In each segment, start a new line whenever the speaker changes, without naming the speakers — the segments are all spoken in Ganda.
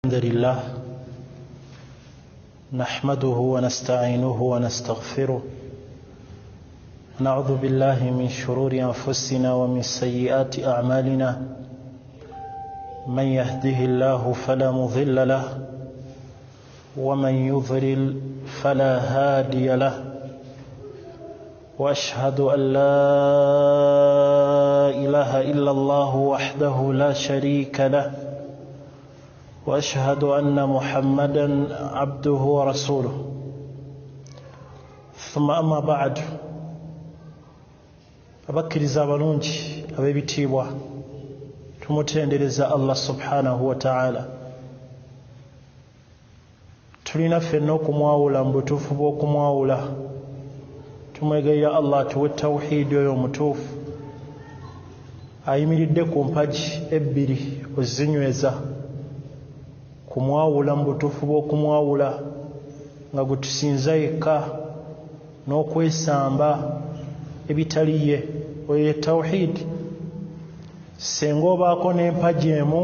الحمد لله نحمده ونستعينه ونستغفره نعوذ بالله من شرور أنفسنا ومن سيئات أعمالنا من يهده الله فلا مضل له ومن يضلل فلا هادي له وأشهد أن لا إله إلا الله وحده لا شريك له وأشهد أن محمدًا عبده ورسوله ثم أما بعد abakiriza abalungi ab'ebitiibwa tumutendereza Allah subhanahu wa ta'ala tulina ffenna okumwawula mu butuufu bw'okumwawula tumwegayira Allah tuwe tawhiidi oyo omutuufu ayimiridde ku mpagi ebbiri ozinyweza kumwawula mu butuufu bw'okumwawula nga gwe tusinza yekka n'okwesamba ebitali ye oyo ye tawhiidi senga obaako n'empagi emu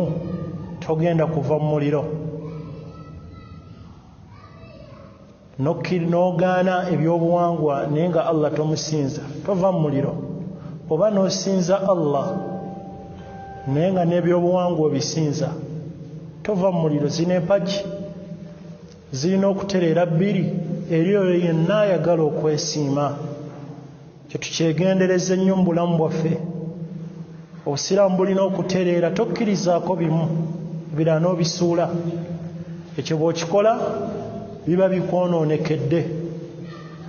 togenda kuva mu muliro n'ogaana ebyobuwangwa naye nga Allah tomusinza tova mu muliro oba n'osinza Allah naye nga n'ebyobuwangwa obisinza tova mu muliro. Zino empagi zirina okutereera bbiri eri oyo yenna ayagala okwesiima kyetukyegendereza ennyo mu bulamu bwaffe. Obusiraamu bulina okutereera tokkirizaako bimu ebirala n'obisuula. Ekyo bw'okikola biba bikwonoonekedde.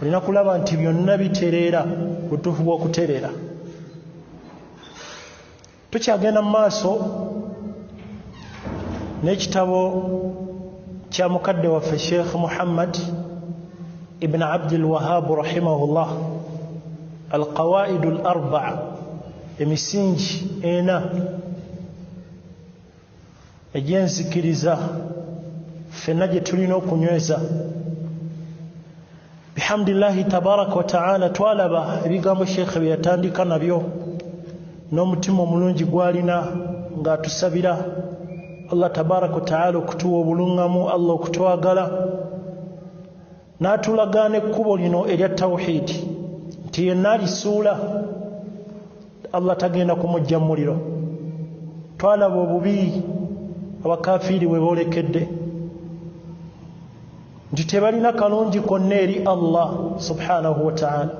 Olina kulaba nti byonna bitereera butuufu bw'okutereera. Tukyagenda mu maaso n'ekitabo kya mukadde waffe Sheikh Muhammad ibn Abdul Wahhab rahimahullah Al-Qawaidu al-Arba'a, emisingi ena egyenzikiriza ffenna gye tulina okunyweza. Bihamdillahi tabaraka wa ta'ala twalaba ebigambo Sheikh bye yatandika nabyo n'omutima omulungi gw'alina ng'atusabira Allah tabaraka wa ta'ala okutuwa obulungamu, Allah okutwagala, n'atulagaana ekkubo lino erya tawhiidi nti yenna alisuula Allah tagenda kumujja mu muliro. Twalaba obubi abakafiiri bwe boolekedde nti tebalina kalungi konna eri Allah subhanahu wa ta'ala,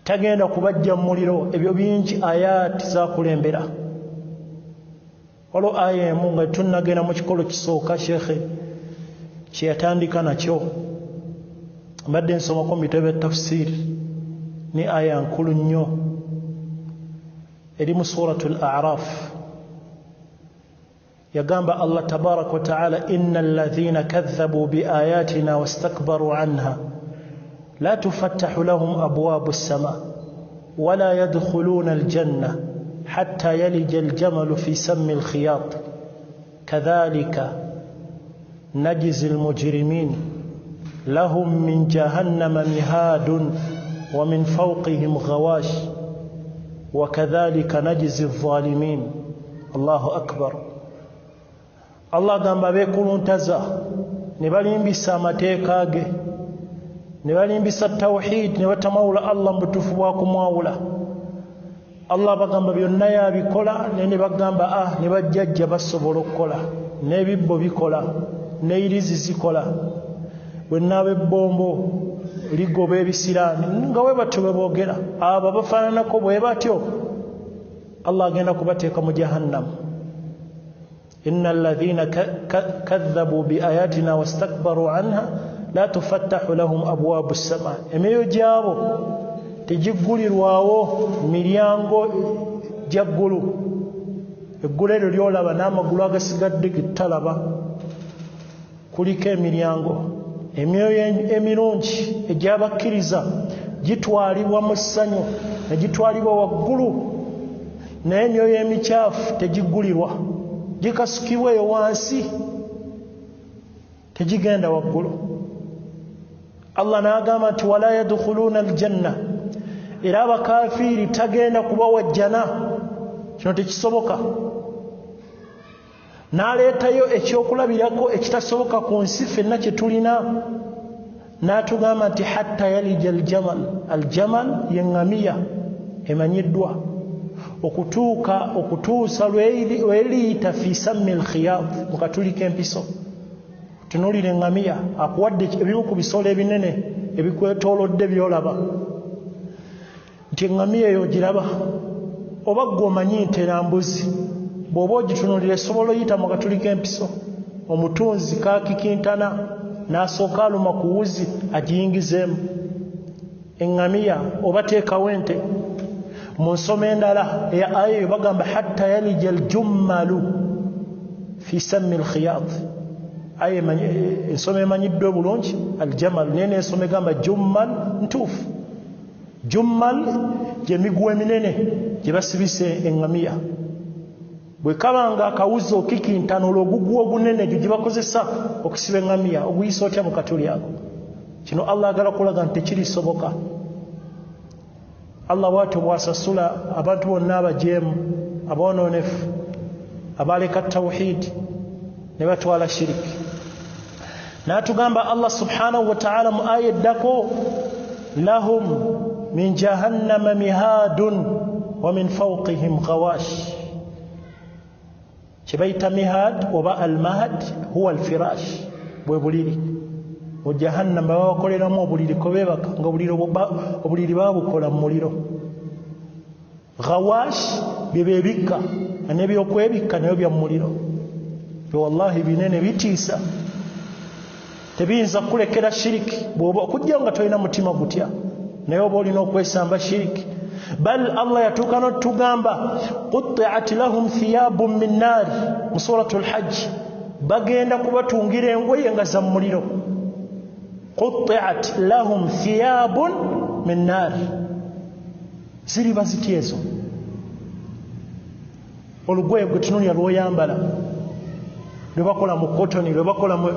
tagenda kubajja mu muliro. Ebyo bingi ayaati zakulembera. Waliwo aya emu nga tunnagenda mu kikolo kisooka Sheikh kye yatandika nakyo, mbadde nsomako mu bitabo bya tafsiri, ni aya nkulu nnyo eri mu suratul A'raf. Yagamba Allah tabaraka wa ta'ala, innal ladhina kadhabu bi ayatina wastakbaru anha la tufattahu lahum abwabu as-sama wala yadkhuluna al-janna حتى يلج الجمل في سم الخياط كذلك نجزي المجرمين لهم من جهنم مهاد ومن فوقهم غواش وكذلك نجزي الظالمين. الله أكبر. الله gamba bekuluntaza ne balimbisa amateeka ge, ne balimbisa tawhid, ne batamawula Allah mu butuufu bwa kumwawula. Allah bagamba byonna yabikola, ne bagamba ne bajjajja basobola okukola, n'ebibbo bikola, n'irizi zikola, bwenna ebbombo ligoba ebisiraani nga bwe batyo bwe boogera. Abo bafaananako bwe batyo Allah agenda kubateeka mu jahannam. innal ladhina kadhabu bi ayatina wastakbaru anha la tufattahu lahum abwabu as-sama, emyoyo gyabo tegiggulirwawo miryango gya ggulu. Eggulu eryo lyolaba n'amagulu agasigadde getalaba, kuliko emiryango. Emyoyo emirungi egy'abakkiriza gitwalibwa mu ssanyu ne gitwalibwa waggulu, naye emyoyo emikyafu tegiggulirwa, gikasukibwa eyo wansi, tegigenda waggulu. Allah n'agamba nti wala yadkhuluna aljanna, era abakafiiri tagenda kubawajjana. Kino tekisoboka. n'aleetayo ekyokulabirako ekitasoboka ku nsi ffenna kye tulina n'atugamba nti hatta yalija aljamal y'eŋŋamiya emanyiddwa okutuusa lw'eriyita fi sammi alkhiyat mu katuli k'empiso. Tunuulira eŋŋamiya akuwadde ebimu ku bisolo ebinene ebikwetoolodde by'olaba nti eŋŋamiya eyo ogiraba oba ggwe omanyi ntera mbuzi bw'oba ogitunuulira esobola oyita mu katuli k'empiso omutunzi kaakikintana n'asooka aluma ku wuzi agiyingizeemu. Eŋŋamiya oba teekawo ente mu nsoma endala eya aya eyo bagamba hatta yalija aljummalu fi sammi alkhiyat. Aya ensoma emanyiddwa bulungi aljamal naye n'ensoma egamba jummal ntuufu. Jummal gy'emiguwa eminene gye basibise eŋŋamiya. Bwe kaba nga akawuzi okikintana olwo oguguwa ogunene egyo gye bakozesa okusiba eŋŋamiya oguyisa otya mu katuli ako. Kino Allah agala kulaga nti tekirisoboka. Allah bw'atyo bw'asasula abantu bonna abajeemu aboononefu abaleka tawhidi ne batwala shiriki. N'atugamba Allah subhanahu wa ta'ala mu aya eddako lahum min jahannama mihadun wa min fawqihim ghawash. Kye bayita mihad oba almahad huwa alfirash bwe buliri. Mu jahannama babakoleramu obuliri ko beebaka nga obuliri baabukola mu muliro. Ghawash bye beebikka n'ebyokwebikka nayo bya mu muliro. Byo wallahi binene bitiisa. Tebiyinza kulekera shiriki bw'oba okujja nga tolina mutima gutya naye oba olina okwesamba shiriki. Bal Allah yatuuka n'otugamba qutti'at lahum thiyabun min naari mu suratul hajj bagenda kubatungira engoye nga za muliro. Qutti'at lahum thiyabun min naari ziriba zitya ezo? Olugoye gwe tunulya lw'oyambala lwe bakola mu kotoni lwe bakola mu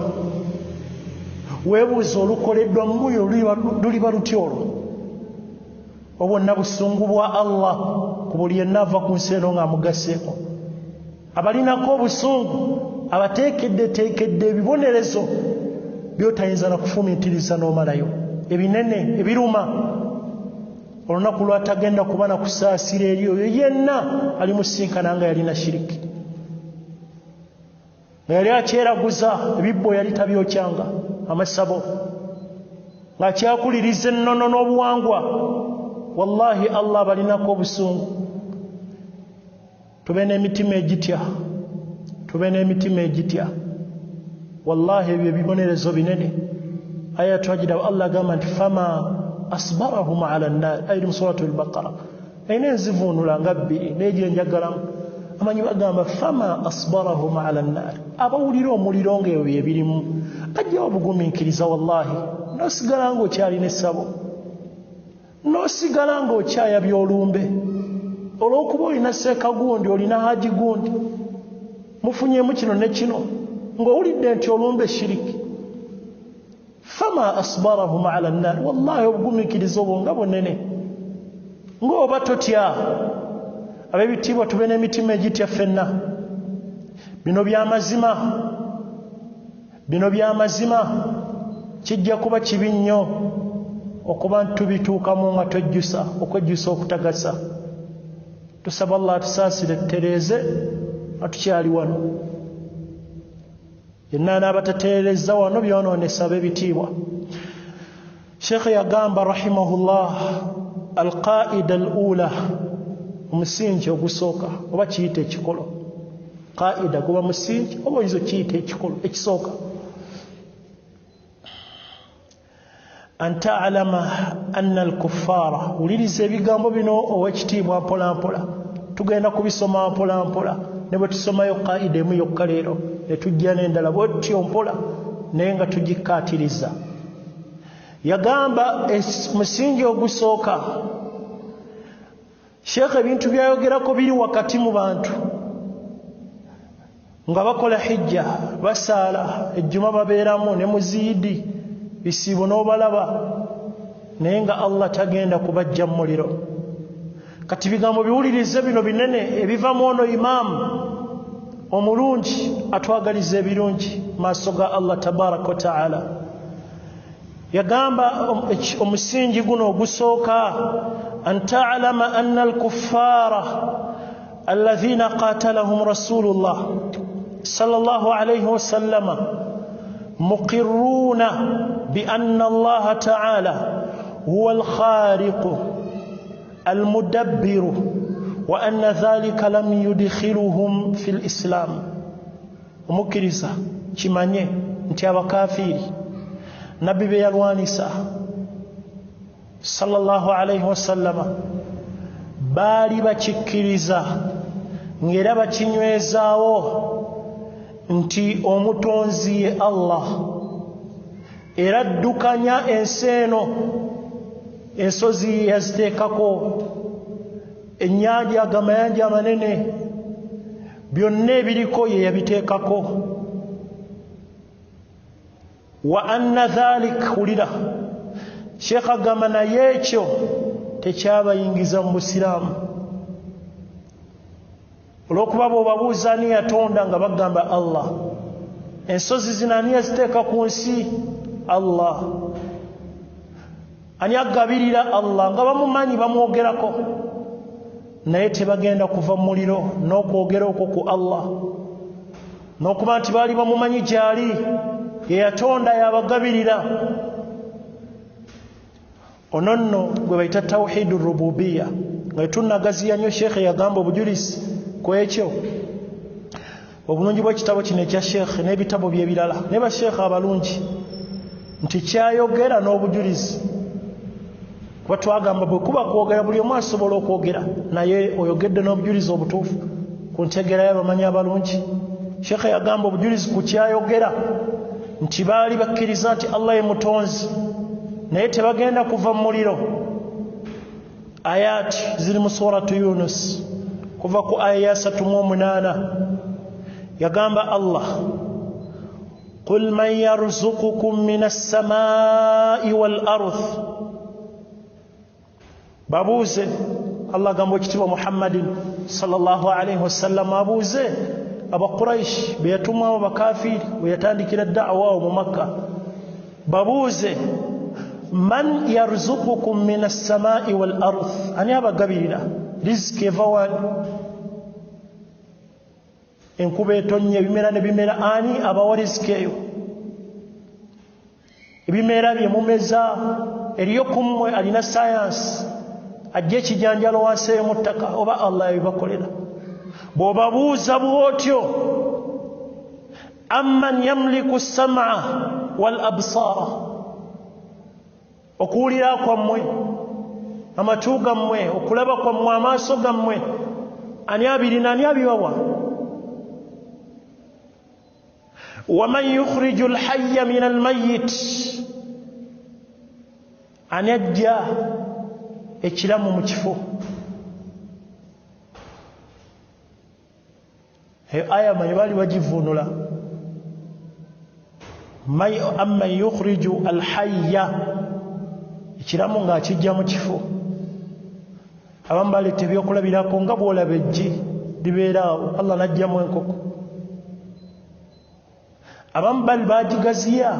weebuuza olukoleddwa mu lugoye luliba lutya olwo? Obwonna busungu bwa Allah ku buli yenna ava ku nsi eno ng'amugaseeko. Abalinako obusungu abateekeddeteekedde ebibonerezo by'otayinza na kufumiitiriza n'omalayo ebinene ebiruma. Olunaku lw'atagenda kuba na kusaasira eri oyo yenna alimusinkana nga yalina shiriki. Yali akyeraguza ebibbo yali tabyokyanga amasabo ng'akyakuliriza ennono n'obuwangwa. Wallahi Allah balinako obusungu. Tube n'emitima egitya, tube n'emitima egitya. Wallahi ebyo ebibonerezo binene. Aya twagiraba Allah agamba nti fama asbarahum ala nnaar ayiri mu suratul Baqara. Ayina enzivuunula nga bbiri n'egyo enjagalamu. Amanyi bagamba fama asbarahum ala nnaar. Abawulira omuliro ng'ebyo bye birimu ajja obugumiikiriza wallahi n'osigala ng'okyalina essabo. N'osigala ng'okyayabya olumbe olw'okuba olina seeka gundi olina haji gundi mufunyeemu kino ne kino ng'owulidde nti olumbe shiriki. Fama asbarahum ala nnaar. Wallahi obugumiikiriza obwo nga bunene. Ng'oba totya. Ab'ebitiibwa tube n'emitima egitya ffenna. Bino by'amazima kijja kuba kibi nnyo okuba ntubituukamu nga twejjusa okwejjusa okutagasa. Tusaba Allah atusaasire tutereeze nga tukyali wano. Yenna n'abatatereeza wano byonoonesa ab'ebitiibwa. Sheikh yagamba rahimahullah alqaida alula omusingi ogusooka oba kiyita ekikolo. Qaida guba musingi oba oyinza kiyita ekikolo ekisooka. An ta'lama anna al-kuffara. Wuliriza ebigambo bino ow'ekitiibwa mpola mpola. Tugenda kubisoma mpola mpola ne bwe tusomayo qaida emu yokka leero ne tujja n'endala bw'otyo mpola naye nga tugikkaatiriza. Yagamba musingi ogusooka. Sheikh ebintu byayogerako biri wakati mu bantu nga bakola hijja basaala ejjuma babeeramu ne muziidi bisiibo n'obalaba naye nga Allah tagenda kubajja mu muliro. Kati bigambo biwulirize bino binene ebiva mu ono imaamu omulungi atwagaliza ebirungi maaso ga Allah tabaraka wa taala. Yagamba omusingi guno ogusooka an ta'lama anna al-kuffara alladhina qatalahum rasulullah sallallahu alayhi wa sallama muqirruna bi anna Allah ta'ala huwa al-khaliq al-mudabbir wa anna dhalika lam yudkhiluhum fi al-islam. Omukiriza kimanye nti abakafiri nabbi be yalwanisa sallallahu alayhi wa sallama baali bakikkiriza ng'era bakinywezaawo nti omutonzi ye Allah, era addukanya ensi eno, ensozi yaziteekako, ennyanja amayanja amanene byonna ebiriko ye yabiteekako. Wa anna dhalik, hulira Sheikh agamba naye ekyo tekyabayingiza mu Busiraamu. Olw'okuba bw'obabuuza ani yatonda nga bagamba Allah. Ensozi zino ani yaziteeka ku nsi? Allah. Ani agabirira? Allah. Nga bamumanyi bamwogerako naye tebagenda kuva mu muliro n'okwogera okwo ku Allah, n'okuba nti baali bamumanyi gy'ali ye yatonda yabagabirira. Ono nno gwe bayita tawhidu rububiya, nga tunagaziya nnyo Sheikh yagamba obujulizi ku ekyo. Obulungi bw'ekitabo kino ekya Sheikh n'ebitabo bye ebirala ne ba Sheikh abalungi nti kyayogera n'obujulizi. Kuba twagamba bwe kuba kwogera buli omu asobola okwogera, naye oyogedde n'obujulizi obutuufu ku ntegera y'abamanyi abalungi. Sheikh yagamba obujulizi ku kyayogera nti baali bakkiriza nti Allah ye mutonzi naye tebagenda kuva mu muliro. Ayat ziri mu suratu Yunus kuva ku aya ya 38 yagamba Allah, qul man yarzuqukum minas samaa'i wal ardh. Babuuze, Allah agamba ekitiibwa Muhammadin sallallahu alayhi wasallam abuuze Abaquraish be yatumwamu bakafiri bwe yatandikira da'wa mu Makka. Babuuze, man yarzuqukum minas samaa'i wal ardh, ani abagabirira riziki eva wali? Enkuba etonnya, ebimera ne bimera, ani abawa riziki eyo? Ebimera bye mumeza eriyo kummwe alina sayansi ajja ekijanjalo wansi eyo mu ttaka, oba Allah yabibakolera? Bw'obabuuza bw'otyo, amman yamliku as-sam'a wal absara, okuwulira kwammwe, amatu gammwe, okulaba kwammwe, amaaso gammwe, ani abirina? Ani abibawa? waman yukhriju al-hayya min al-mayyit, ani ajja ekiramu mu kifo? Aya manyi baali bagivunula, amman yukhriju al-hayya, ekiramu ng'akijja mu kifo. Abamu baleeta ebyokulabirako nga bw'olaba eggi libeera awo, Allah n'ajjamu enkoko. Abamu bali bagigaziya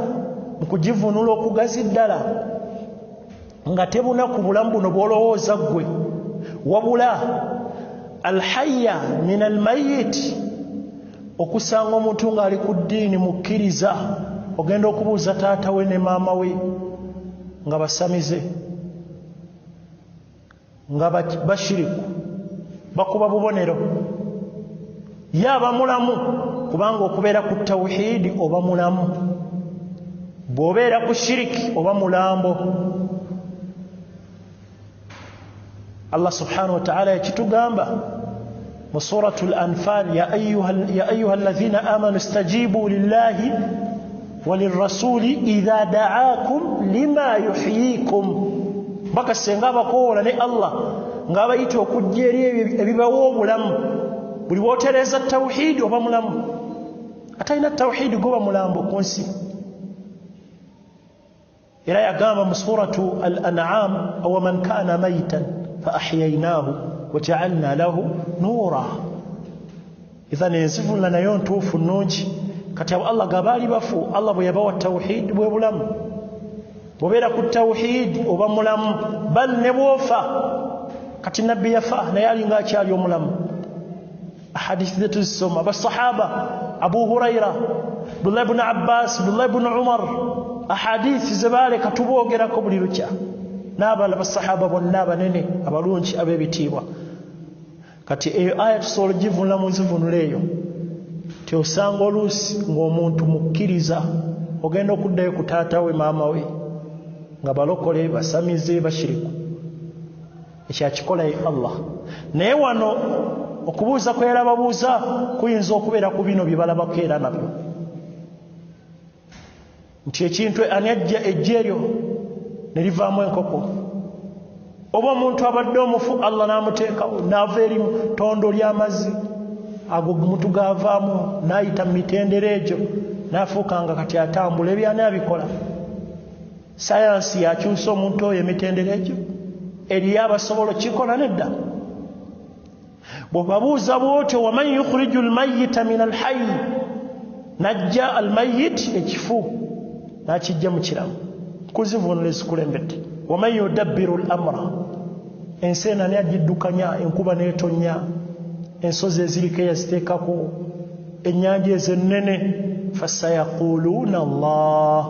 mu kugivunula okugazi ddala nga tebuna ku bulamu buno bw'olowooza ggwe, wabula al-hayya min al-mayyit, okusanga omuntu ng'ali ku ddiini mukkiriza, ogenda okubuuza taata we ne maama we nga basamize, nga bashiriku, bakuba bubonero, yaba mulamu, kubanga okubeera ku tawhidi oba mulamu, bw'obeera ku shiriki oba mulambo. Allah subhanahu wa ta'ala yakitugamba mu suratul Anfal, ya ayuha alladhina amanu istajibu lillahi walirrasuli idha da'akum lima yuhyikum. Baka senga abakoola ne Allah ng'abayita okujja eri ebibawa obulamu, buli bw'otereeza tawhidi oba mulamu, atalina tawhidi goba mulambo ku nsi. Era yagamba mu suratu al-An'am, aw man kana maytan fa ahyaynaahu wa ja'alna lahu nuura. idhan enzivunula nayo ntuufu nnungi kati abo Allah gabaali bafu Allah bwe yabawa tawhid bwe bulamu bobeera ku tawhid oba mulamu bal ne bwofa kati nabbi yafa naye alinga akyali omulamu ahadithi zetu zisoma basahaba Abu Huraira Abdullah ibn Abbas Abdullah ibn Umar ahadithi zebaale katuboogerako buli lukya n'abala basahaba bonna abanene abalungi ab'ebitiibwa kati eyo aya tusobola givunula mu nzivunula eyo tyosanga oluusi ng'omuntu mukkiriza ogenda okuddayo ku taata we maama we nga balokole basamize bashiriku ekyakikola ye Allah naye wano okubuuza kwera babuuza kuyinza okubeera ku bino bye balabako era nabyo nti ekintu ani ajja ejja eryo ne livaamu enkoko oba omuntu abadde omufu Allah n'amuteekawo n'ava eri tondo ly'amazzi ago omuntu gaavaamu n'ayita mu mitendera egyo n'afuuka nga kati atambula ebyani abikola sayansi yakyusa omuntu oyo emitendera egyo eriyo abasobola kikola nedda bw'obabuuza bw'otyo waman yukhriju almayita min alhayy najja almayit ekifu n'akijja mu kiramu kuzivunula ezikulembedde waman yudabbiru al-amra ensi eno ani agiddukanya enkuba n'etonnya ensozi eziriko yaziteekako ennyanja ez'ennene fasayaquluuna Allah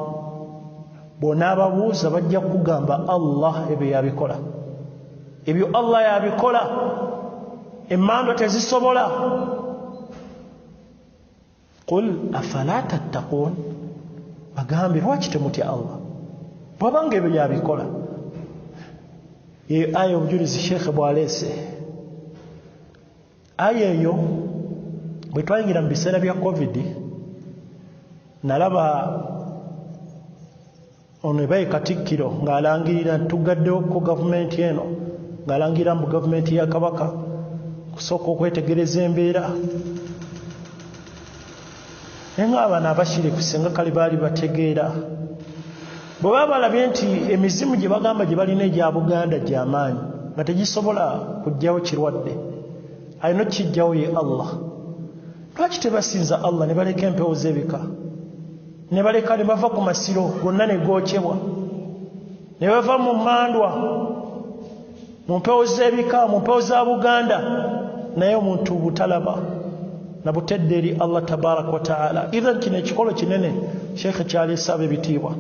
bonna ababuuza bajja kugamba Allah ebyo yabikola ebyo Allah yabikola emmando tezisobola qul afala tattaqun bagambe lwaki temutya Allah bwabanga ebyo yabikola eyo aya obujulizi Sheikh bwaleese aya eyo bwe twayingira mu biseera bya covid nalaba ono ebaye Katikkiro ng'alangirira tugaddewo ku gavumenti eno ng'alangirira mu gavumenti ya Kabaka kusooka okwetegereza embeera naye ng'abaana abashiriku singa kale baali bategeera bwe baba balabye nti emizimu gye bagamba gye balina egya Buganda gy'amaanyi nga tegisobola kuggyawo kirwadde alina okukijjawo ye Allah lwaki tebasinza Allah ne baleka empewo z'ebika ne baleka ne bava ku masiro gonna ne gookyebwa ne bava mu mmandwa mu mpewo z'ebika mu mpewo za Buganda naye omuntu butalaba na butedde eri Allah tabaraka wa taala idhan kino ekikolo kinene Sheikh kyaleese ab'ebitiibwa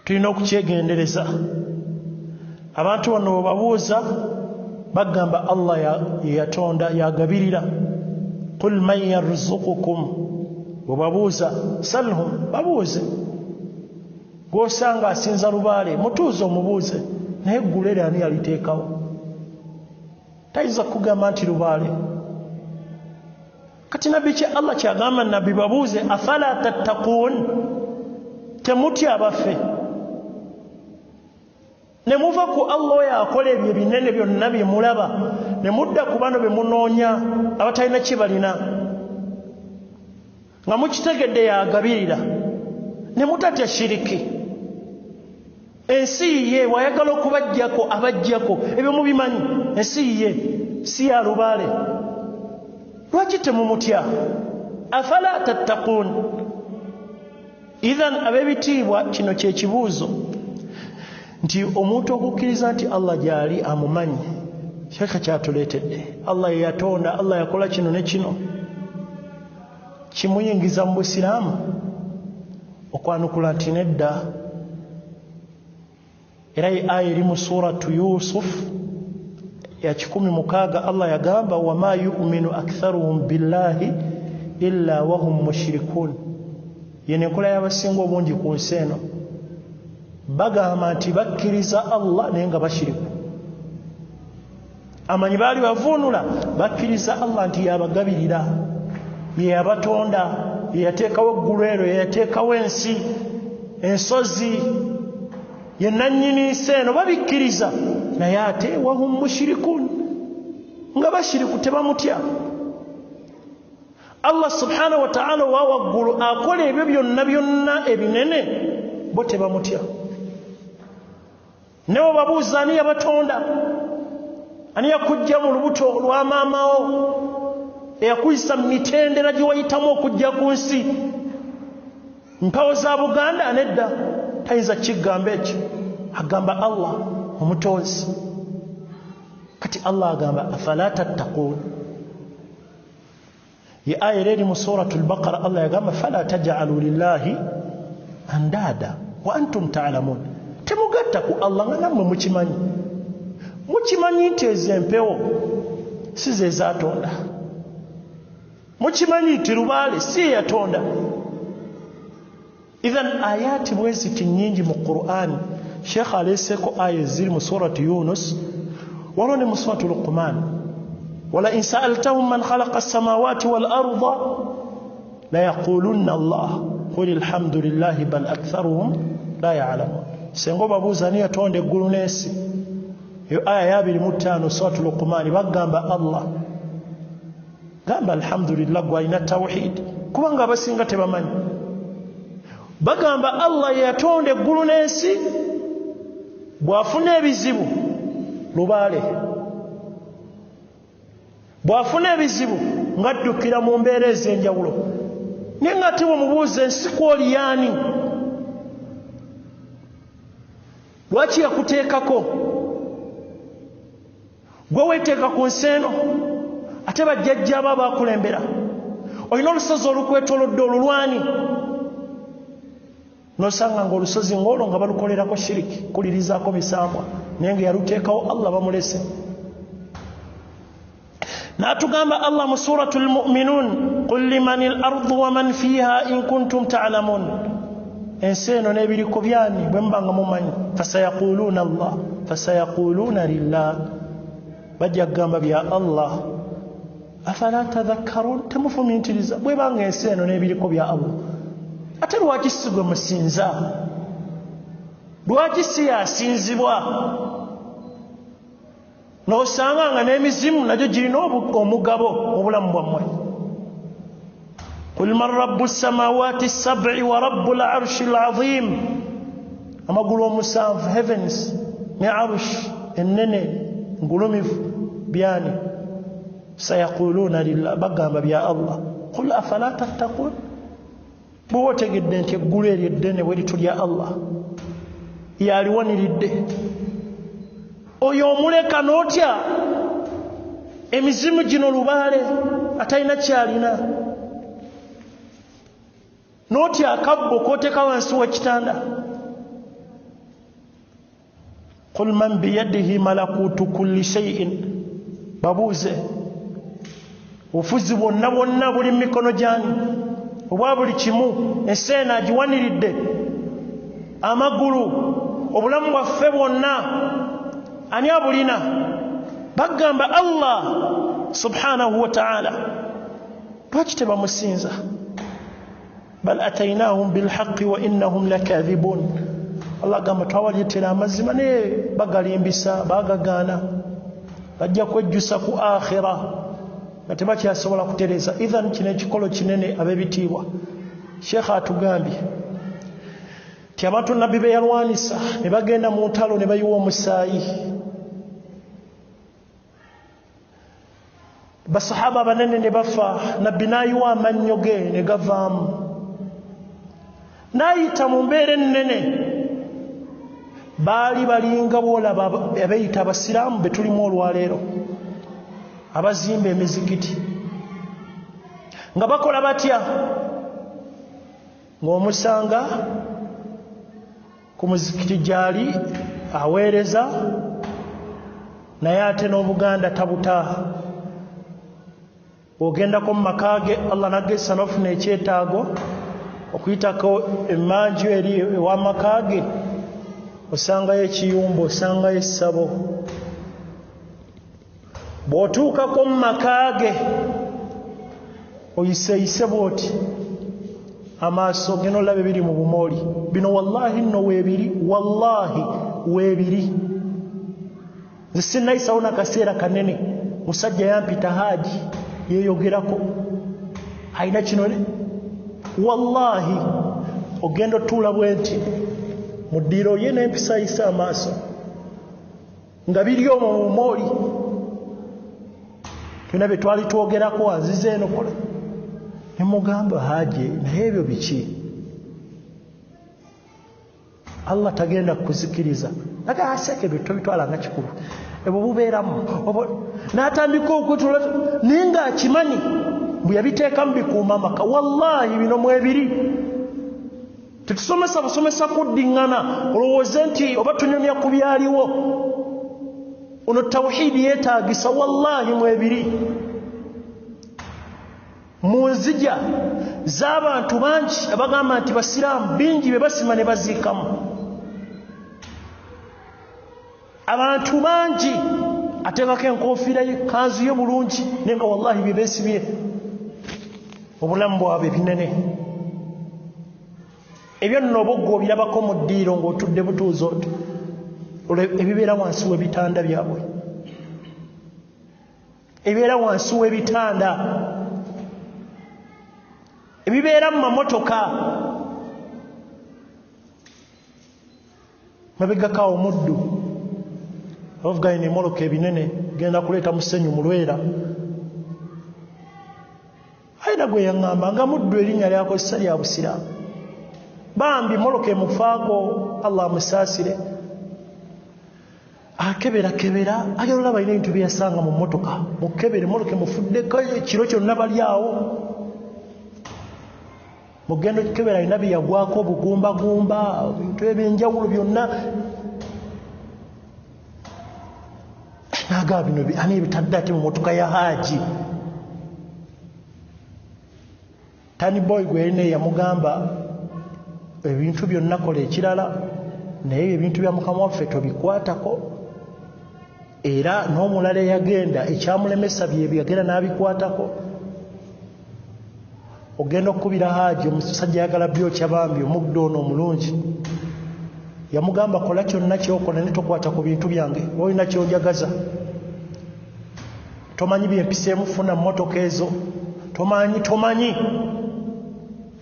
tulina okukyegendereza abantu bano babuuza bagamba Allah yatonda yagabirira qul man yarzuqukum bwebabuuza salhum babuuze gw'osanga asinza lubaale mutuuze omubuuze naye eggulu eryo ani yaliteekawo tayinza kugamba nti lubaale kati nabbi kye Allah kyagamba nabbi babuuze afala tattaquun temutya abaffe ne muva ku Allah oyo akola ebyo ebinene byonna bye mulaba ne mudda ku bano be munoonya abatalina kye balina nga mukitegedde yagabirira ne mutatya shiriki ensi ye wayagala okubajjako abajjako ebyo mubimanyi ensi ye si ya lubaale lwaki temumutya afala tattaquun idhan ab'ebitiibwa kino kyekibuuzo nti omuntu okukkiriza nti Allah gyali amumanyi Sheikh kyatuleetedde Allah ye yatonda Allah yakola kino ne kino kimuyingiza mu Busiraamu okwanukula nti nedda era aya eri mu suratu Yusuf ya 16 Allah yagamba wama yu'minu aktharuhum billahi illa wahum mushrikun yene enkola y'abasinga obungi ku nsi eno bagamba nti bakkiriza Allah naye nga bashiriku amanyi baali bavuunula bakkiriza Allah nti yabagabirira ye yabatonda ye yateekawo eggulu eryo ye yateekawo ensi ensozi ye nannyini nsi eno babikkiriza naye ate wahum mushrikun nga bashiriku tebamutya Allah subhanahu wa ta'ala wa waggulu akola ebyo byonna ebinene bo tebamutya newe babuuza ani yabatonda ani yakujja mu lubuto lwa maamawo eyakuyisa mitendera gye wayitamu okujja ku nsi mpawo za Buganda nedda tayinza kigamba ekyo agamba Allah omutonzi kati Allah agamba afala tattaqun ya aya eri mu suratul Baqara Allah yagamba fala taj'alu lillahi andada wa antum ta'lamun temugatta ku Allah nga nammwe mukimanyi nti ezempewo si ze zatonda mukimanyi nti lubaale si yatonda idhan ayati bweziti nyingi mu Qur'an Sheikh aleseko aya ziri mu surati Yunus walone mu surati Luqman wala in sa'altahum man khalaqa as-samawati wal arda la yaqulunna Allah qul alhamdulillahi bal aktharuhum la ya'lamun sengo babuza ni yatonde eggulu n'ensi yo aya ya 25 surati Luqman bagamba Allah gamba alhamdulillah gwalina tawhid kubanga abasinga tebamanyi bagamba Allah yatonde eggulu n'ensi bwafuna ebizibu lubaale bwafuna ebizibu ngaddukira mu mbeera ez'enjawulo naye nga tiwe mubuuza ensi kwoli yaani lwaki yakuteekako gwe weeteeka ku nsi eno ate bajjajja abo abakulembera olina olusozi olukwetoolodde olulwani nosanga ng'olusozi ng'olwo nga balukolerako shiriki kulirizaako bisambwa naye nga yaluteekawo Allah bamulese n'atugamba Allah mu suratul Mu'minun qul limanil ardu wa man fiha in kuntum ta'lamun ensi eno n'ebiriko byani bwe mubanga mumanyi fasayaquluna Allah fasayaquluna lillah bajja kugamba bya Allah afala tadhakkarun temufumintiriza bwe banga ensi eno n'ebiriko bya Allah ate lwaki si gwe musinza lwaki si yasinzibwa n'osanga nga n'emizimu nagyo girina omugabo obulamu bwammwe qul man rabbu samawati sab'i wa rabbu l'arshi al'azim amagulu omusanvu heavens ne arsh ennene ngulumivu byani sayaquluna lillah bagamba bya Allah qul afala tattaqun bwe otegedde nti eggulu eryo eddene bwe litu lya Allah yaliwaniridde oyo omuleka n'otya emizimu gino lubaale atalina kyalina n'otya akabbo k'oteeka wansi w'ekitanda qul man biyadihi malakutu kulli shay'in babuuze obufuzi bwonna bwonna buli mu mikono gyani obwa buli kimu ensi eno agiwaniridde amagulu obulamu bwaffe bwonna ani abulina bagamba Allah subhanahu wa ta'ala lwaki tebamusinza bal ataynahum bilhaqqi wa innahum lakathibun Allah gamba twawaleetera amazima naye bagalimbisa bagagaana bajja kwejjusa ku akhira nga tebakyasobola kutereeza idhan kino ekikolo kinene ab'ebitiibwa Sheikh atugambye ti abantu nabbi be yalwanisa ne bagenda mu ntalo ne bayiwa omusaayi basahaba abanene ne bafa nabbi n'ayiwa amannyo ge ne gavaamu n'ayita mu mbeera ennene baali balinga bwolaba abeeyita abasiraamu be tulimu olwaleero abazimba emizikiti nga bakola batya ng'omusanga ku muzikiti gyali aweereza naye ate n'Obuganda tabutaaha ogendako mu maka ge Allah nagesa nofuna ekyetaago okuyitako emmanju eri ew'amaka ge osangayo ekiyumba osangayo essabo bw'otuukako mu maka ge oyiseyise bw'oti amaaso geno olabe biri mu bumooli bino wallahi nno weebiri wallahi weebiri nze sinnayisawo n'akaseera kanene musajja yampita haaji yeeyogerako alina kino wallahi ogenda otuula bwe nti mu ddiiro ye n'empisayisa amaaso nga biri omwo mu bumooli byonna bye twali twogerako azize eno kola ne mugamba haje naye ebyo biki Allah tagenda kuzikiriza naga aseke bitwala nga kikulu ebo bubeeramu n'atandika okutula ninga akimanyi bwe yabiteeka mu bikuuma maka wallahi bino mwebiri tetusomesa busomesa kuddingana olowooze nti oba tunyumya ku byaliwo ono tawhidi yeetaagisa wallahi mwebiri mu nzija z'abantu bangi abagamba nti basiraamu bingi be basima ne baziikamu abantu bangi ateekako enkofiira ye kanzu ye bulungi naye nga wallahi bye beesibye obulamu bwabwe binene ebyo nno oboggo obirabako mu ddiiro ng'otudde butuuzi oto ebibeera wansi w'ebitanda byabwe ebibeera wansi w'ebitanda ebibeera mu mamotoka mabegako omuddu abavuga ine emoloka ebinene genda kuleeta musenyu mulwera ayina gwe yaŋŋamba nga muddu erinnya lyakozesa lya busiraamu bambi moloka emufaako Allah amusaasire akeberakebera agenda olaba alina ebintu bye yasanga mu mmotoka mukebere moloka emufuddeko ekiro kyonna bali awo mugenda okukebera alina bye yagwako obugumbagumba ebintu ebyenjawulo byonna naga bino ani bitadde ate mu mmotoka ya haji tani boy gwene yamugamba ebintu byonna kola ekirala naye ebintu bya mukama waffe tobikwatako era n'omulala eyagenda ekyamulemesa bye byagenda n'abikwatako ogenda okukubira haji omusajja yagala byokya bambi omugdo ono omulungi yamugamba kola kyonna kyokola ne tokwata ku bintu byange olina kyojagaza tomanyi byempiseemu funa mmotoka ezo tomanyi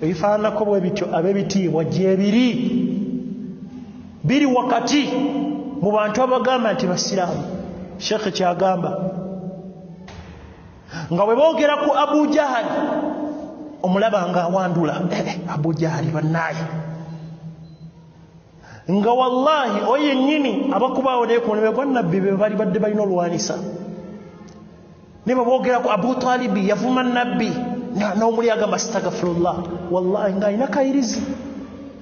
ebifaananako bwe bityo ab'ebitiibwa gyebiri biri wakati mu bantu abagamba nti basiraamu sheekhe kyagamba nga bwe boogera ku Abu Jahali omulaba nga awandula Abu Jahali bannaaye nga wallahi oyo yennyini abakubaawo neekunebe gwa nabbi be bali badde balina olwanisa ne boogera ku Abu Talibi yavuma nabbi n'omuli agamba astagfirullah wallahi nga alina kayirizi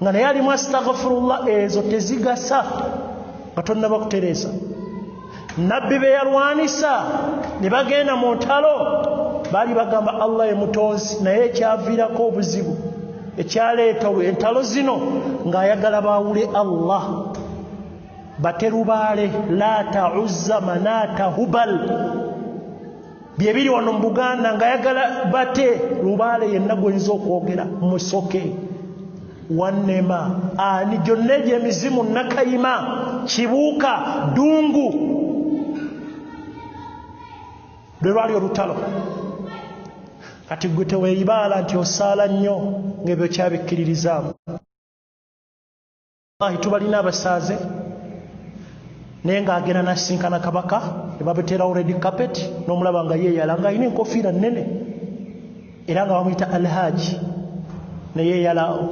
nga naye alimu astagfirullah ezo tezigasa nga tonnaba kutereeza nabbi be yalwanisa ne bagenda mu ntalo baali bagamba Allah ye mutonzi naye ekyaviirako obuzibu ekyaleeta entalo zino ng'ayagala baawule Allah baterubaale laata uzza manaata hubal bye biri wano mu Buganda ng'ayagala bate lubaale yenna gwenyiza okwogera musoke wannema ani gyonna egy'emizimu nakayima kibuuka ddungu lwe lwali olutalo kati gwe teweeribaala nti osaala nnyo ng'ebyo kyabikkiririzaamu wallahi tubalina abasaaze naye ng'agenda n'asinkana kabaka ne babeteerawo red carpet n'omulaba nga yeeyala ng'alina enkofiira nnene era nga bamuyita alhaji ne yeeyalaawo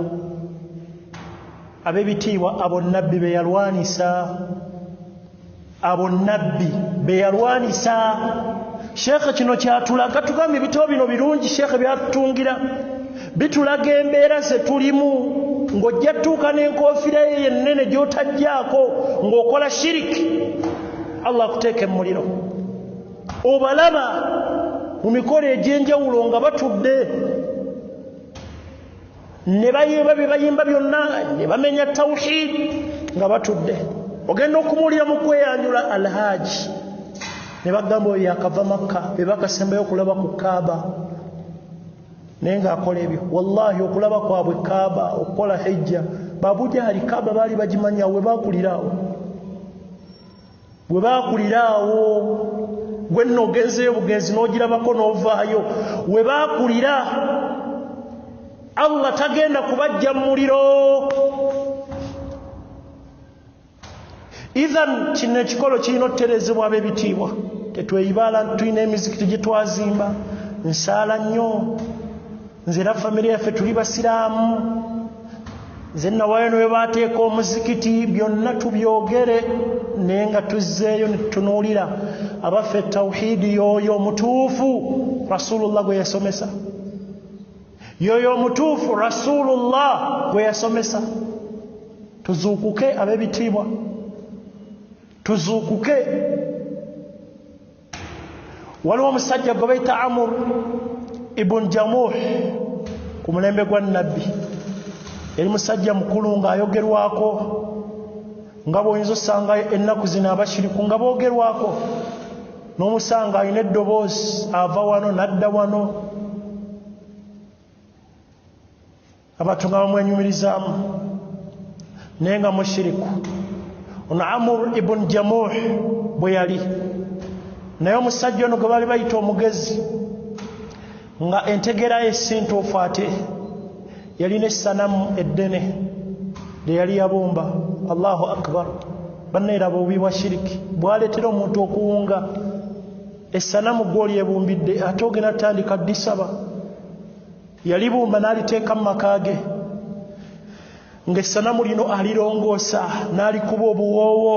ab'ebitiibwa abo nabbi be yalwanisa abo nabbi be yalwanisa sheekhe kino kyatulaga tugambye ebitabo bino birungi sheekhe byatutungira bitulaga embeera ze tulimu ng'ojja tuuka n'enkofiira ye yennene gy'otajjaako ng'okola shiriki Allah akuteeka emmuliro obalaba mu mikolo egy'enjawulo nga batudde ne bayimba bye bayimba byonna ne bamenya tawhid nga batudde ogenda okumuwulira mu kweyanjula alhaji ne bagamba oyo yakava Makka be bakasembayo okulaba ku Kaaba naye ng'akola ebyo wallahi okulaba kwabwe Kaaba okukola hijja Abu Jahali Kaaba baali bagimanya we baakuliraawo gwe nno ogenzeyo bugenzi n'ogirabako n'ovaayo we baakulira Allah tagenda kubajja mu muliro idhan kino ekikolo kirina okutereezebwa ab'ebitiibwa tetweyibala tulina emizikiti gye twazimba nsaala nnyo nze na famire yaffe tuli basiraamu nze nawayo ne baateeka omuzikiti byonna tubyogere naye nga tuzzeeyo ne tutunuulira abaffe tawhiidi y'oyo omutuufu rasulullah gwe yasomesa y'oyo omutuufu rasulullah gwe yasomesa tuzuukuke ab'ebitiibwa tuzuukuke waliwo omusajja gwe bayita Amr ibn Jamuh ku mulembe gwa nabbi yali musajja mukulu ng'ayogerwako nga bw'oyinza osanga ennaku zino abashiriku nga boogerwako n'omusanga alina eddoboozi ava wano n'adda wano abantu nga bamwenyumirizaamu naye nga mushiriku ono Amr ibn Jamuh bwe yali naye omusajja ono gwe baali bayita omugezi nga entegera ye sintuufu ate yalina essanamu eddene lye yali yabumba. Allahu akbar. banneeraba obubi bwa shiriki bwaleetera omuntu okuwunga essanamu gw'oli yebumbidde ate ogenda tandika ddisaba yalibumba n'aliteeka mu maka ge ng'essanamu lino alirongoosa n'alikuba obuwoowo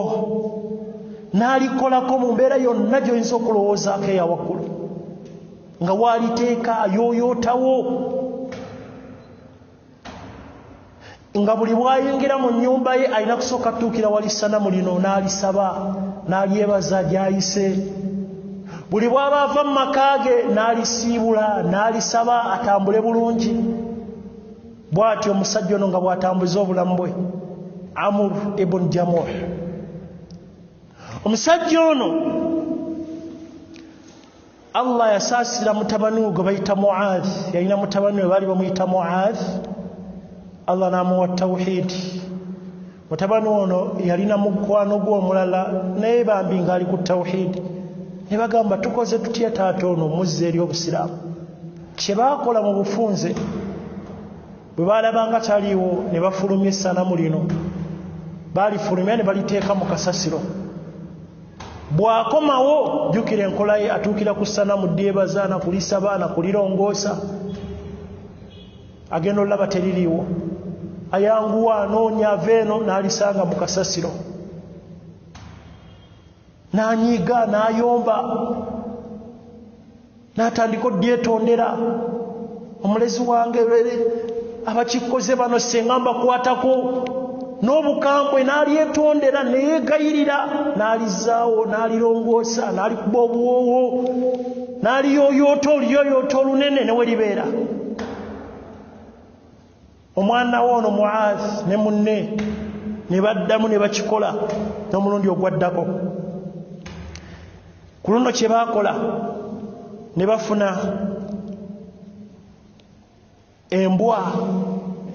n'alikolako mu mbeera yonna gy'oyinza okulowoozaako eya waggulu nga waaliteeka yooyootawo nga buli bwayingira mu nnyumba ye alina kusooka tuukira wali ssanamu lino n'alisaba n'alyebaza gy'ayise buli bw'aba ava mu maka ge n'alisiibula n'alisaba atambule bulungi. Bw'atyo omusajja ono nga bw'atambuza obulamu bwe Amr ibn Jamuh. Omusajja ono Allah yasaasira mutabani we gwe bayita Muadh. Yalina mutabani we baali bamuyita Muadh. Allah n'amuwa tawhiidi. Mutabani ono yalina mukwano gwe omulala naye bambi ng'ali ku tawhiidi. Ne bagamba tukoze tutya taata ono muzze eri obusiraamu. Kye baakola mu bufunze bwe baalabanga taliiwo ne bafulumya essanamu lino baalifulumya ne baliteeka mu kasasiro. Bw'akomawo jjukira enkola ye atuukira ku ssanamu dyebaza na kulisaba na kulirongoosa agenda olaba teririiwo ayanguwa anoonya ava eno n'alisanga mu kasasiro n'anyiiga n'ayomba n'atandika oddyetondera omulezi wange abakikoze bano senga mbakwatako n'obukambwe n'alyetondera neyeegayirira n'alizaawo n'alirongoosa n'alikuba obuwoowo n'aliyooyoota oluyooyoota olunene ne we libeera. Omwana we ono Muadh ne munne ne baddamu ne bakikola n'omulundi ogwaddako. Ku luno kye baakola ne bafuna embwa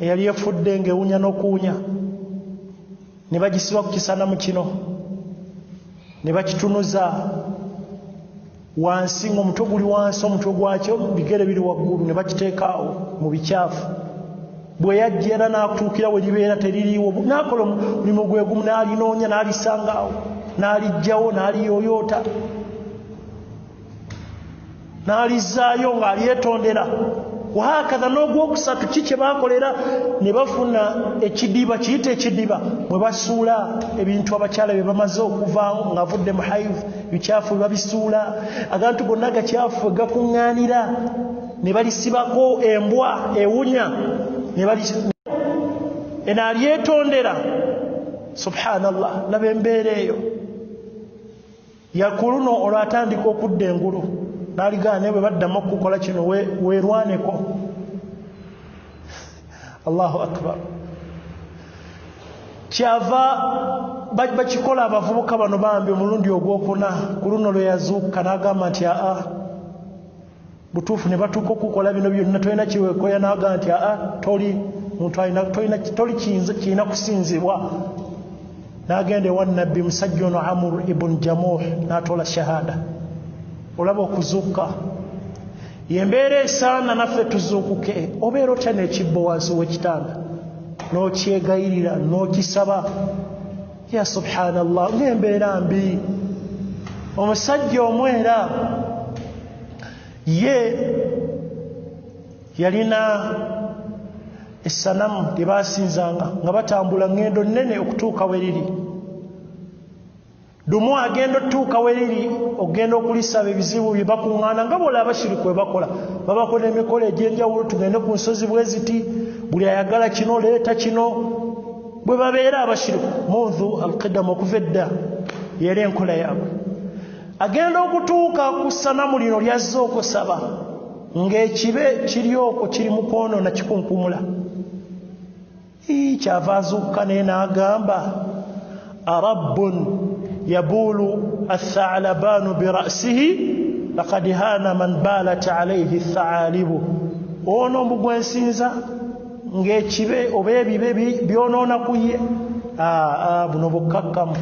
eyali efudde ng'ewunya n'okuwunya ne bagisiba ku kisanamu kino ne bakitunuza wansi ng'omutwe guli wansi omutwe gwakyo bigere biri waggulu ne bakiteekaawo mu bicaafu. Bwe yajja era n'atuukira we libeera teririiwo n'akola omulimu gwe gumu n'alinoonya n'alisangaawo n'alijjawo n'aliyooyoota n'alizaayo ng'alyetondera. Wahakadha n'ogwokusatu kikye baakolera ne bafuna ekidiba kiyita ekidiba mwe basuula ebintu abakyala bye bamaze okuvaamu ng'avudde mu haivu ebicaafu bye babisuula agantu gonna gacyafu gakuŋŋaanira ne balisibako embwa ewunya eno alyetondera. Subhanallah. Laba embeera eyo yakuluno olwatandika okudda engulu n'aligaana bwe baddamu okukola kino weerwaneko. Allahu akbar. Kyava bakikola abavubuka bano bambi omulundi ogwokuna ku luno lwe yazuuka n'agamba nti aa butuufu ne batuuka okukola bino byonna tolina kiweekoya n'agamba nti aa toli muntu toli kiina kusinzibwa. N'agenda ewa nabbi musajja ono Amr ibn Jamuh n'atoola shahada. Olaba okuzuuka yembeera esaana naffe tuzuukuke. Obeera otya n'ekibbo wansi w'ekitanda n'okyegayirira n'okisaba. Ya subhanallah. Ng'embeera mbi omusajja omwera ye yalina essanamu lye baasinzanga nga batambula ngendo nnene okutuuka we liri. Lumu agenda otuuka we liri ogenda okulisaba ebizibu bye bakuŋŋaana nga bw'olaba abashiriki we bakola. Babakola emikolo egy'enjawulo, tugende ku nsozi bwe ziti, buli ayagala kino leeta kino. Bwe babeera abashiriki munzu alqidamu okuva edda yeera enkola yaabwe. Agenda okutuuka ku ssanamu lino lyazze okusaba ng'ekibe kiri okwo kiri mu kwonoona kikunkumula. Kyava azuukuka naye n'agamba arabbun yabulu athalabanu birasihi laqad hana man balat alayhi thaalibu. Ono mugwensinza ng'ekibe oba ebibe byonoona ku ye. Buno bukkakkamu.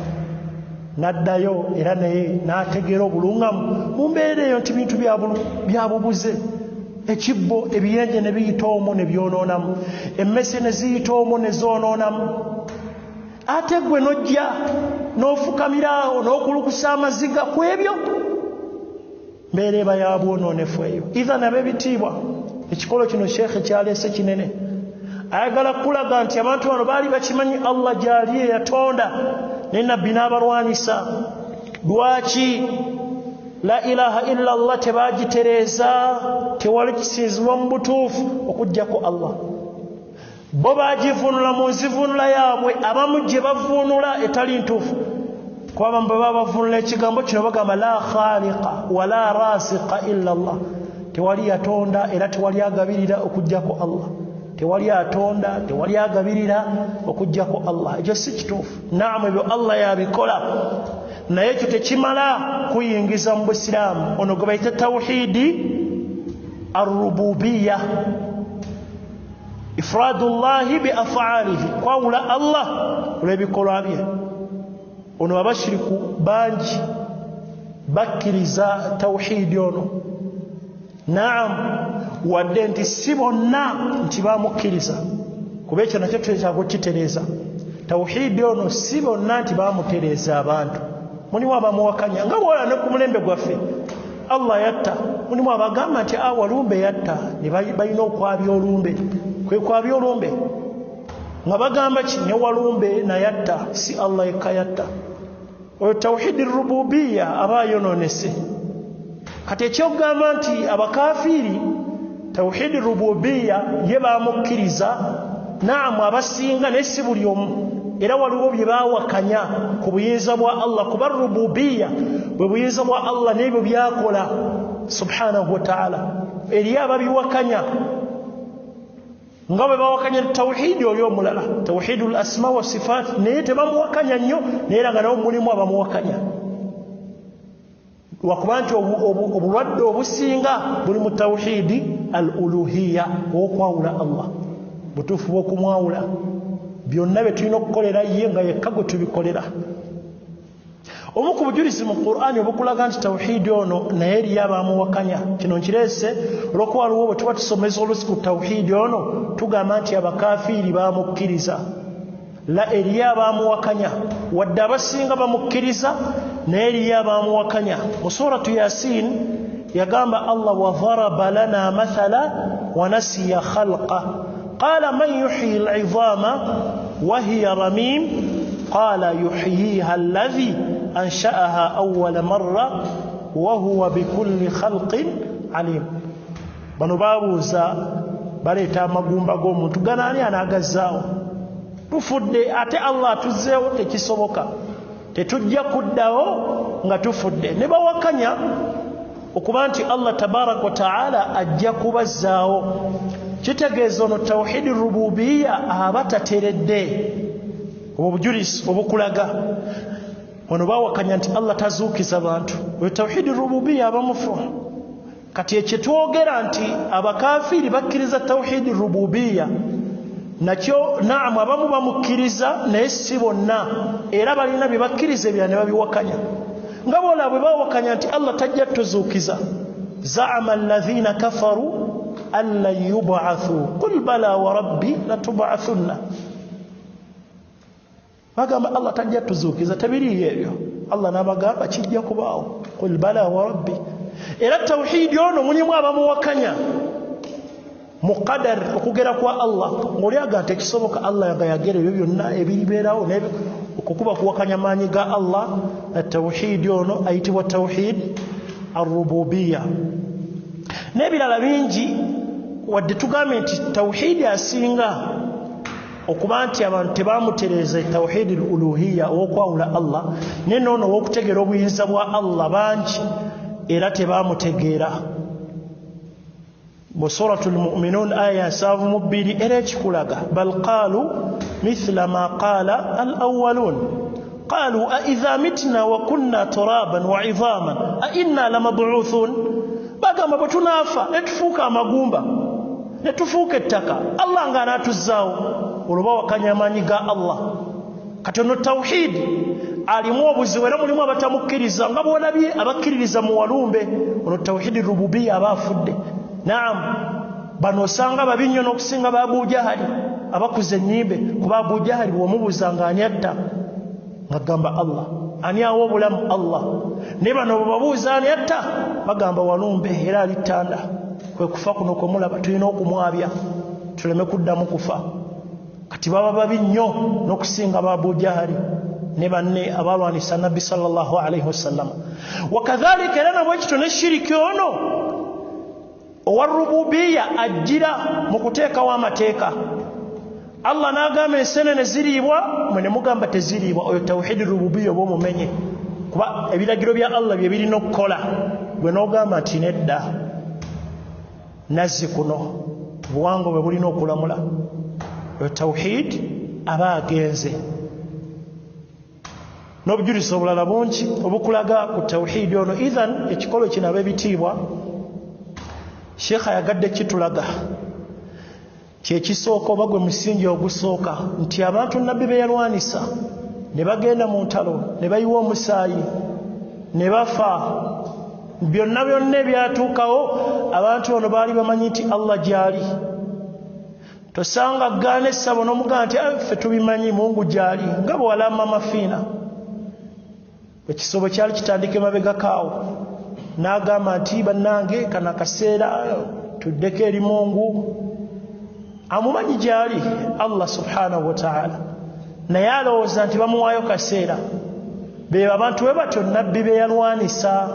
N'addayo era naye n'ategeera obulungamu mu mbeera eyo nti bintu byabubuze. Ekibbo ebiyenje ne biyita omwo ne byonoonamu, emmese ne ziyita omwo ne zoonoonamu. Ate gwe n'ojja n'ofukamirawo n'okulukusa amaziga ku ebyo, mbeera eba ya bwonoonefu eyo. Ithan ab'ebitiibwa, ekikolo kino sheekhe kyaleese kinene. Ayagala kulaga nti abantu bano baali bakimanyi Allah gy'ali eyatonda, ne nabbi n'abalwanyisa. Lwaki la ilaha illa Allah tebagitereeza, tewali kisinzibwa mu butuufu okuggyako Allah. Bo baagivunula mu nzivunula yaabwe, abamu gye bavunula etali ntuufu. Kuba abamu bwe baba bavunula ekigambo kino bagamba la khaliqa wala rasiqa illa Allah. Tewali yatonda era tewali agabirira okuggyako Allah. Tewali atonda, tewali agabirira okuggyako Allah. Ekyo si kituufu. Naamu ebyo Allah yabikola, naye ekyo tekimala kuyingiza mu Busiraamu. Ono gwe bayita tawhidi arrububiya, ifradullahi bi afaalihi, kwawula Allah olw'ebikolwa bye. Ono abashiriku bangi bakkiriza tawhidi ono. Naamu wadde nti si bonna nti bamukkiriza, kuba ekyo nakyo twetaaga okukitereeza. Tawhidi ono si bonna nti bamutereeza abantu. Mulimu abamuwakanya nga bw'ola ne ku mulembe gwaffe Allah yatta. Mulimu abagamba nti walumbe yatta, ne balina okwabya olumbe. Kwe kwabya olumbe nga bagamba ki ne walumbe na yatta, si Allah yekka yatta. Oyo tawhidi rububiya aba yonoonese. Kati ekyogamba nti abakafiiri tawhidi rububiya ye bamukkiriza, naamu abasinga naye si buli omu. Era waliwo bye baawakanya ku buyinza bwa Allah, kuba rububiya bwe buyinza bwa Allah n'ebyo byakola subhanahu wa ta'ala. Eriyo ababiwakanya nga bwe bawakanya tawhidi oli omulala, tawhidul asma wa sifat, naye tebamuwakanya nnyo, naye era nga nawo mulimu abamuwakanya. Lwakuba nti obulwadde obusinga buli mu tawhidi al uluhiya, okwawula Allah, butuufu bw'okumwawula. Byonna bye tulina okukolera ye nga yekka gwe tubikolera. Omu ku bujulizi mu Qur'ani obukulaga nti tawhidi ono naye eriyo abamuwakanya. Kino nkireese olw'okuba waliwo bwe tuba tusomeza olusi ku tawhidi ono tugamba nti abakafiiri bamukkiriza. La eriyo abamuwakanya, wadde abasinga bamukkiriza naye eriyo abamuwakanya. Mu suratu Yasin yagamba Allah wa dharaba lana mathala wa nasiya khalqa qala man yuhyi al'idhama wa hiya ramim qala yuhyiha alladhi ansha'aha awwala marra wa huwa bikulli khalqin alim. Bano babuuza baleeta amagumba g'omuntu ganaani anaagazzaawo. Tufudde ate Allah atuzzeewo, tekisoboka. Tetujja kuddawo nga tufudde. Ne bawakanya okuba nti Allah tabaraka wa ta'ala ajja kubazzaawo. Kitegeeza ono tawhidi rububiya aba tateredde. Obwo bujulizi obukulaga ono bawakanya nti Allah tazuukiza bantu. Oyo tawhidi rububiya abamufu. Kati ekyetwogera nti abakafiiri bakkiriza tawhidi rububiya, nakyo naamu abamu bamukkiriza naye si bonna, era balina bye bakkiriza ebirala ne babiwakanya. Nga bola bwe bawakanya nti Allah tajja tuzuukiza. Za'ama alladhina kafaru an lan yub'athu qul bala wa rabbi latub'athunna. Bagamba Allah tajja tuzuukiza, tebiriyo ebyo. Allah n'abagamba kijja kubaawo. qul bala wa rabbi. Era tawhidi ono mulimu abamuwakanya muqaddar okugera kwa Allah ng'oli agamba tekisoboka Allah yagayagera ebyo byonna ebiribeerawo okukuba kuwakanya maanyi ga Allah. Tawhidi ono ayitibwa tawhid ar-rububiyya n'ebirala bingi, wadde tugambe nti tawhidi asinga okuba nti abantu tebamutereeza tawhidi al-uluhiyya owokwawula Allah, naye noono ow'okutegeera obuyinza bwa Allah bangi era tebamutegeera. mu suratul mu'minun aya 72 era ekikulaga bal qaalu mithla ma qaala al-awwalun qaalu a idha mitna wa kunna turaban wa 'idhaman a inna lamab'uthun. Bagamba bwe tunaafa ne tufuuka amagumba ne tufuuka ettaka Allah ng'anaatuzzaawo. Olwo bawakanya amaanyi ga Allah. Kati ono tawhidi alimu obuzibu era mulimu abatamukkiriza nga bw'olabye abakkiririza mu walumbe. Ono tawhidi rububiyya aba afudde. Naam, bano osanga babi nnyo n'okusinga ba Abu Jahali abakuza ennyimbe, kuba Abu Jahali bw'omubuuza ng'ani atta ng'agamba Allah, ani awa obulamu Allah. Ne bano bwe babuuza ani atta bagamba walumbe era alittanda. Kwe kufa kuno kwe mulaba tulina okumwabya tuleme kuddamu kufa. Kati baba babi nnyo n'okusinga ba Abu Jahali ne banne abalwanisa Nabbi sallallahu alaihi wasallam. Wakadhalika era nabwe kityo ne shiriki ono owarububiyya ajjira mu kuteekawo amateeka. Allah n'agamba ensenene ziriibwa, mwe ne mugamba teziriibwa. Oyo tawhidi rububiyya oba omumenye, kuba ebiragiro bya Allah bye birina okukola. Gwe n'ogamba nti nedda nazzi kuno buwango bwe bulina okulamula, oyo tawhidi aba agenze. N'obujulizi obulala bungi obukulaga ku tawhidi ono. Idhan ekikolo kino ab'ebitiibwa Sheikh ayagadde kitulaga kyekisooka oba gwe musingi ogusooka nti abantu Nabbi be yalwanisa ne bagenda mu ntalo ne bayiwa omusaayi ne bafa, byonna byonna ebyatuukawo abantu ono baali bamanyi nti Allah gyali. Tosanga gaana essabo n'omugamba nti ffe tubimanyi Mungu gyali nga bwe walama amafiina. Ekisobo kyali kitandika emabega kaawo n'agamba nti bannange kano akaseera tuddeko eri Mungu. Amumanyi gyali Allah subhanahu wa ta'ala, naye alowooza nti bamuwaayo kaseera. Be abantu bwe batyo Nabbi be yalwanisa.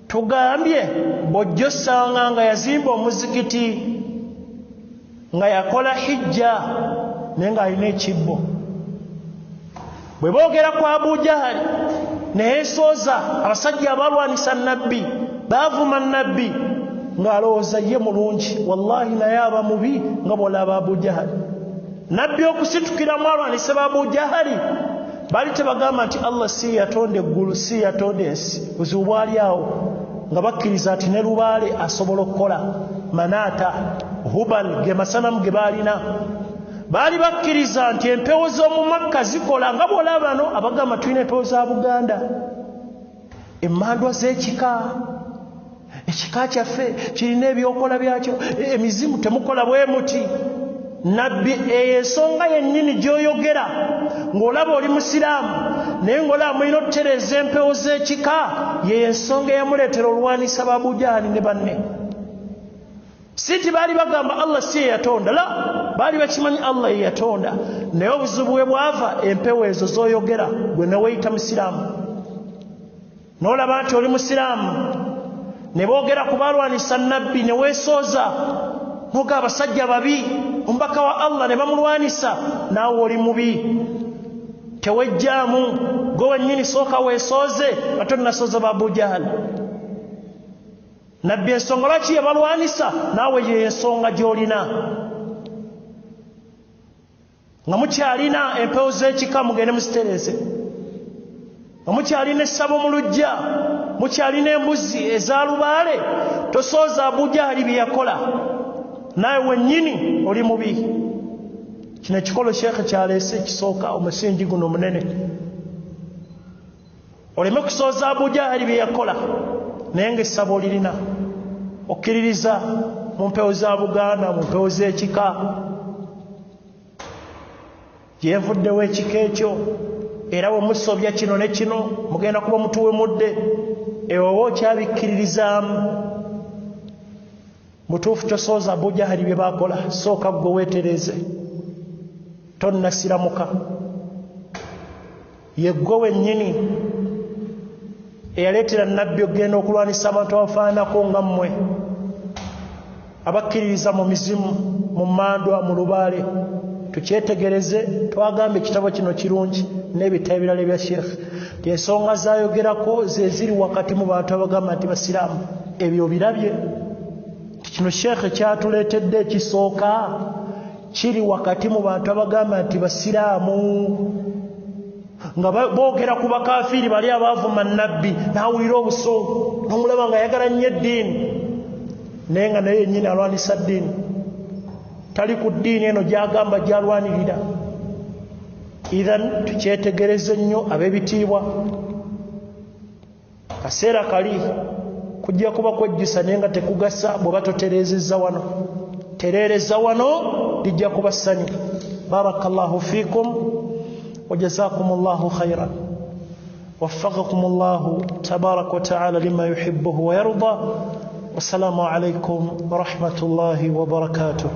Tugambye bw'ojja osanga nga yazimba omuzikiti nga yakola hijja naye ng'alina ekibbo. Bwe boogera ku Abu Jahali ne yeesooza abasajja abalwanisa Nabbi baavuma Nabbi ng'alowooza ye mulungi, wallahi naye aba mubi nga bw'olaba Abu Jahali. Nabbi okusitukiramu alwanise ba Abu Jahali baali tebagamba nti Allah si yatonda eggulu si yatonda ensi, buzibu bwali awo nga bakkiriza nti ne lubaale asobola okukola. Manaata, Hubal ge masanamu ge baalina. Baali bakkiriza nti empewo z'omu Makka zikola nga bw'olaba bano abagamba tulina empewo za Buganda, emmandwa z'ekika. Ekika kyaffe kirina ebyokola byakyo, emizimu temukola bwe muti. Nabbi ensonga yennyini gy'oyogera ng'olaba oli musiraamu naye ng'olaba mulina okutereeza empewo z'ekika, ye ensonga eyamuleetera olwanisa ba Abu Jahali ne banne. Si ti baali bagamba Allah si ye yatonda, la, baali bakimanyi Allah ye yatonda, naye obuzibu bwe bwava empewo ezo z'oyogera gwe ne weeyita musiraamu. N'olaba nti oli musiraamu ne boogera ku balwanisa Nabbi ne weesooza n'ogamba abasajja babi, omubaka wa Allah ne bamulwanisa, naawe oli mubi. Tewejjaamu, gwe wennyini sooka weesooze nga tonnasooza ba Abu Jahali. Nabbi ensonga lwaki yabalwanisa, naawe ye ensonga gy'olina. Nga mukyalina empewo z'ekika mugende muzitereeze, nga mukyalina essabo mu luggya, mukyalina embuzi eza lubaale, tosooza Abu Jahali bye yakola, naawe wennyini oli mubi. Kino ekikolo Sheikh kyaleese ekisooka omusingi guno munene. Oleme kusooza Abu Jahali bye yakola, naye ng'essabo olirina okkiririza mu mpewo za Buganda, mu mpewo z'ekika. Gye nvuddewo ekika ekyo era bwe musobya kino ne kino mugenda kuba mutuwe mudde ewo oba okyabikkirizaamu mutuufu kyosooza Abu Jahali bye bakola sooka gwe weetereze tonnasiramuka ye gwe wennyini eyaleetera nabbi okugenda okulwanisa abantu abafaananako nga mmwe abakkiririza mu mizimu mu mandwa mu lubaale tukyetegereze twagambe ekitabo kino kirungi n'ebitabo ebirala ebya Sheikh ensonga zayogerako ze ziri wakati mu bantu abagamba nti basiraamu ebyo birabye kino Sheikh kyatuleetedde ekisooka kiri wakati mu bantu abagamba nti basiraamu nga boogera ku bakafiiri bali abaavuma nabbi n'awulira obusungu n'omulaba nga ayagala nnyo eddiini naye nga naye yennyini alwanisa ddiini tali ku ddiini eno gy'agamba gy'alwanirira idhan tukyetegereze nnyo ab'ebitiibwa kaseera kali kujja kuba kwejjusa naye nga tekugasa bwe batotereezezza wano tereereza wano lijja kuba ssanyu barakallahu fiikum وجزاكم الله خيرا وفقكم الله تبارك وتعالى لما يحبه ويرضى والسلام عليكم ورحمة الله وبركاته